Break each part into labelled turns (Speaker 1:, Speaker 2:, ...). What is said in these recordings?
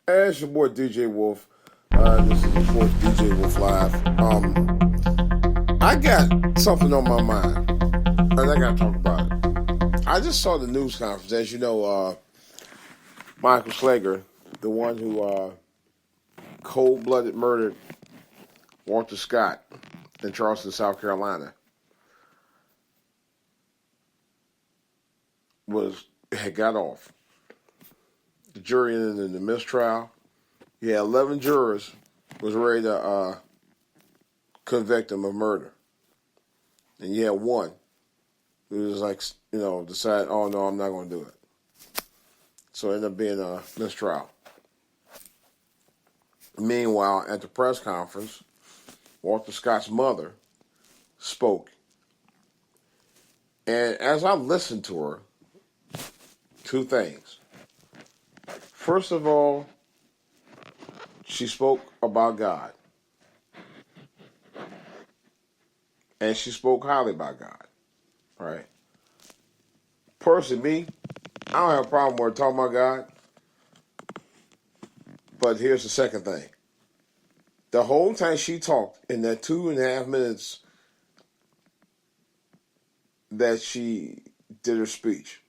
Speaker 1: Hey, it's your boy DJ Wolf. This is of course DJ Wolf Live. I got something on my mind, and I got to talk about it. I just saw the news conference. As you know, Michael Slager, the one who cold-blooded murdered Walter Scott in Charleston, South Carolina, had got off. The jury ended in the mistrial. You had 11 jurors was ready to convict him of murder, and you had one who was like, decided, oh no, I'm not going to do it. So it ended up being a mistrial. Meanwhile, at the press conference, Walter Scott's mother spoke. And as I listened to her, two things. First of all, she spoke about God. And she spoke highly about God. Right? Personally, me, I don't have a problem with her talking about God. But here's the second thing. The whole time she talked, in that 2.5 minutes that she did her speech,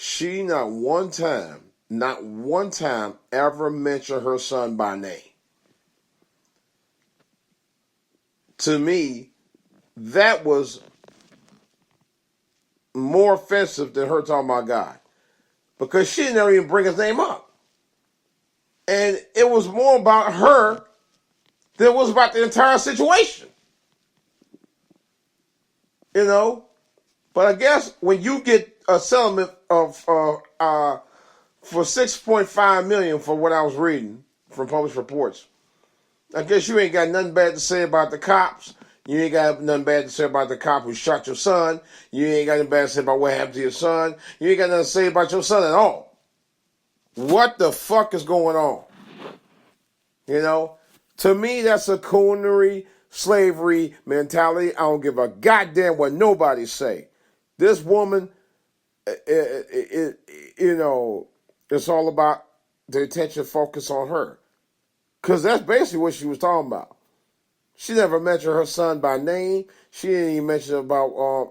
Speaker 1: she not one time ever mentioned her son by name. To me, that was more offensive than her talking about God, because she never even bring his name up. And it was more about her than it was about the entire situation. You know? But I guess when you get a settlement of for $6.5 million for what I was reading from published reports, I guess you ain't got nothing bad to say about the cops. You ain't got nothing bad to say about the cop who shot your son. You ain't got nothing bad to say about what happened to your son. You ain't got nothing to say about your son at all. What the fuck is going on? You know? To me, that's a culinary slavery mentality. I don't give a goddamn what nobody say. This woman, it's all about the attention focus on her. Because that's basically what she was talking about. She never mentioned her son by name. She didn't even mention about, I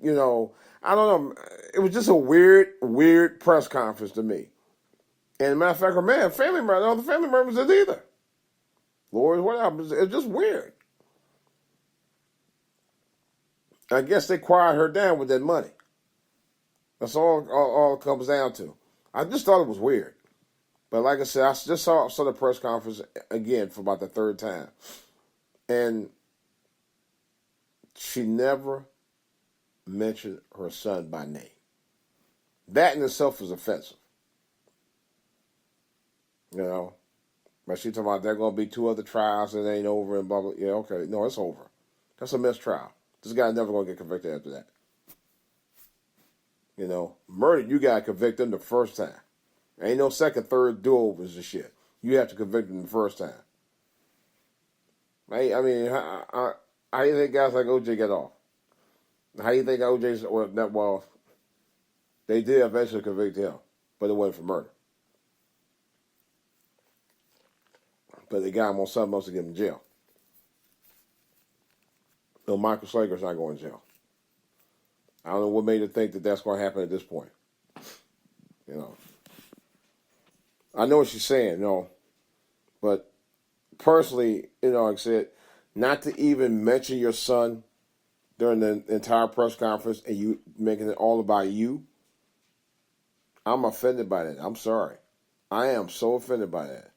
Speaker 1: don't know. It was just a weird press conference to me. And as a matter of fact, her family members, none of the family members did either. Lord, what happened? It's just weird. I guess they quiet her down with that money. That's all it comes down to. I just thought it was weird. But like I said, I just saw the press conference again for about the third time. And she never mentioned her son by name. That in itself is offensive. You know? But she talking about there are going to be 2 other trials and it ain't over and blah, blah. Yeah, okay. No, it's over. That's a mistrial. This guy's never going to get convicted after that. You know? Murder, you got to convict him the first time. Ain't no second, third do-overs and shit. You have to convict him the first time. I mean, how do you think guys like OJ get off? How do you think OJ's, well, they did eventually convict him, but it wasn't for murder. But they got him on something else to get him in jail. No, Michael Slager's not going to jail. I don't know what made it think that that's going to happen at this point. You know. I know what she's saying, but personally, like I said, not to even mention your son during the entire press conference and you making it all about you, I'm offended by that. I'm sorry. I am so offended by that.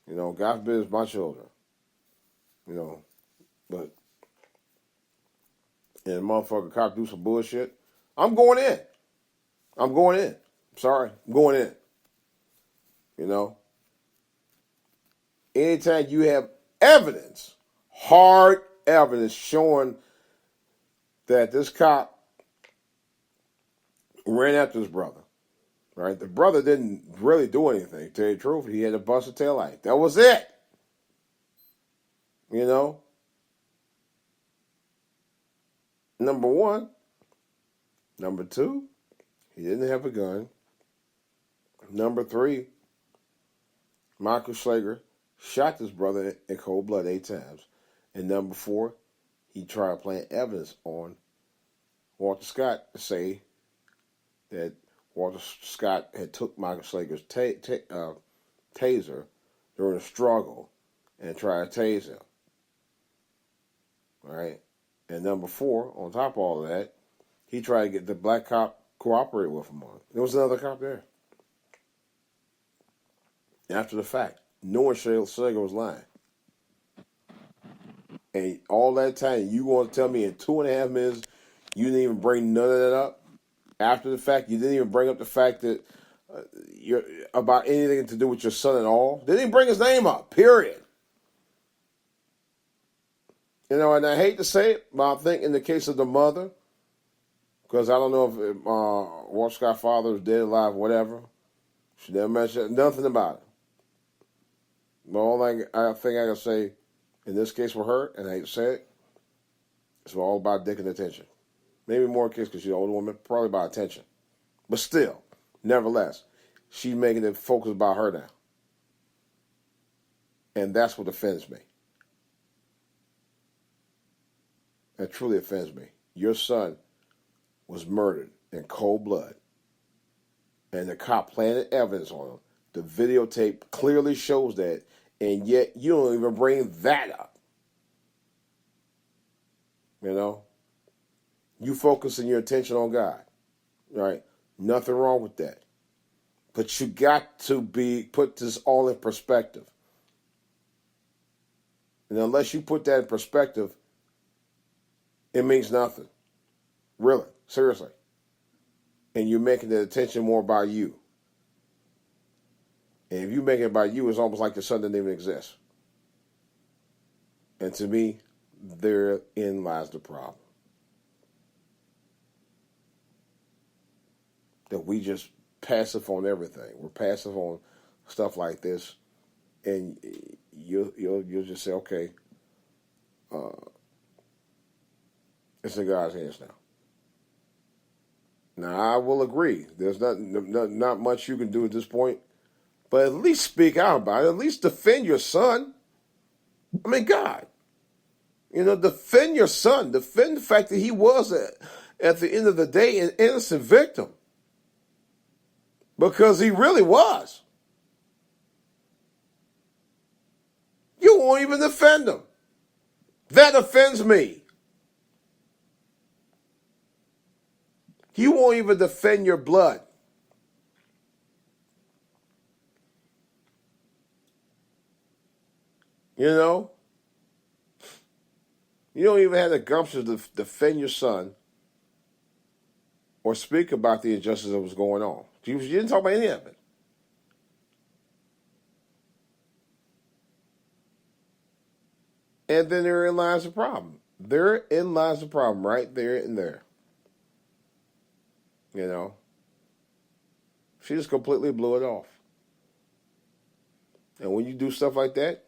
Speaker 1: God forbid it's my children. But and motherfucker cop do some bullshit, I'm going in. I'm sorry. I'm going in. Anytime you have evidence, hard evidence showing that this cop ran after his brother, right? The brother didn't really do anything, to tell you the truth. He had a busted taillight. That was it. Number one. Number two, he didn't have a gun. Number three, Michael Slager shot this brother in cold blood 8 times. And number 4, he tried planting evidence on Walter Scott to say that Walter Scott had took Michael Slager's taser during a struggle and tried to tase him. All right. And number 4, on top of all of that, he tried to get the black cop cooperate with him on it. There was another cop there. After the fact, knowing Slager was lying. And all that time, you want to tell me in 2.5 minutes, you didn't even bring none of that up? After the fact, you didn't even bring up the fact that you're about anything to do with your son at all? They didn't bring his name up, period. You know, and I hate to say it, but I think in the case of the mother, because I don't know if Walter Scott's father is dead, alive, whatever, she never mentioned nothing about it. But all I think I can say in this case with her, and I hate to say it, it's all about dick and attention. Maybe more kids because she's an older woman, probably about attention. But still, nevertheless, she's making it focus about her now. And that's what offends me. That truly offends me. Your son was murdered in cold blood. And the cop planted evidence on him. The videotape clearly shows that. And yet you don't even bring that up. You know? You focusing your attention on God. Right? Nothing wrong with that. But you got to put this all in perspective. And unless you put that in perspective, it means nothing. Really. Seriously. And you're making the attention more about you. And if you make it about you, it's almost like your son didn't even exist. And to me, therein lies the problem. That we just passive on everything. We're passive on stuff like this. And you'll just say, okay, it's in God's hands now. Now, I will agree. There's not much you can do at this point. But at least speak out about it. At least defend your son. I mean, God. You know, defend your son. Defend the fact that he was, at the end of the day, an innocent victim. Because he really was. You won't even defend him. That offends me. You won't even defend your blood. You know? You don't even have the gumption to defend your son or speak about the injustice that was going on. You didn't talk about any of it. And then therein lies the problem. Therein lies the problem, right there and there. You know? She just completely blew it off. And when you do stuff like that,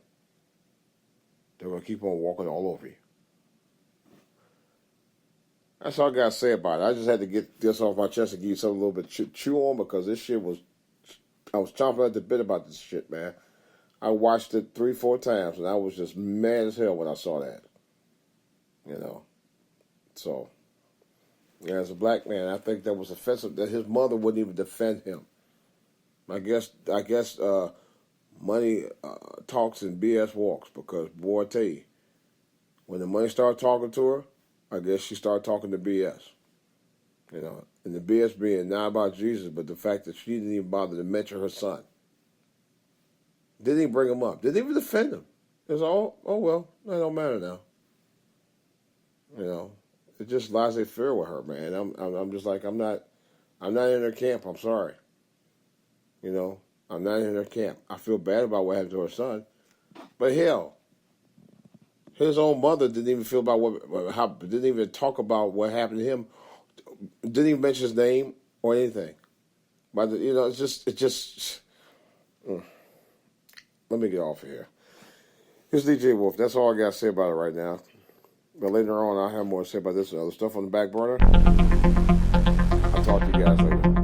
Speaker 1: they're going to keep on walking all over you. That's all I got to say about it. I just had to get this off my chest and give you something a little bit chew on because this shit was, I was chomping at the bit about this shit, man. I watched it 3-4 times and I was just mad as hell when I saw that. You know. So, yeah, as a black man, I think that was offensive that his mother wouldn't even defend him. I guess, money talks and BS walks because, boy, I tell you, when the money started talking to her, I guess she started talking to BS. You know, and the BS being not about Jesus, but the fact that she didn't even bother to mention her son. Didn't even bring him up. Didn't even defend him. It was all, oh well, that don't matter now. You know, it just laissez-faire with her, man. I'm just like, I'm not in her camp. I'm sorry. You know, I'm not in her camp. I feel bad about what happened to her son, but hell, his own mother didn't even feel about didn't even talk about what happened to him. Didn't even mention his name or anything. But you know, it's just. Let me get off of here. Here's DJ Wolf. That's all I got to say about it right now. But later on, I'll have more to say about this and other stuff on the back burner. I'll talk to you guys later.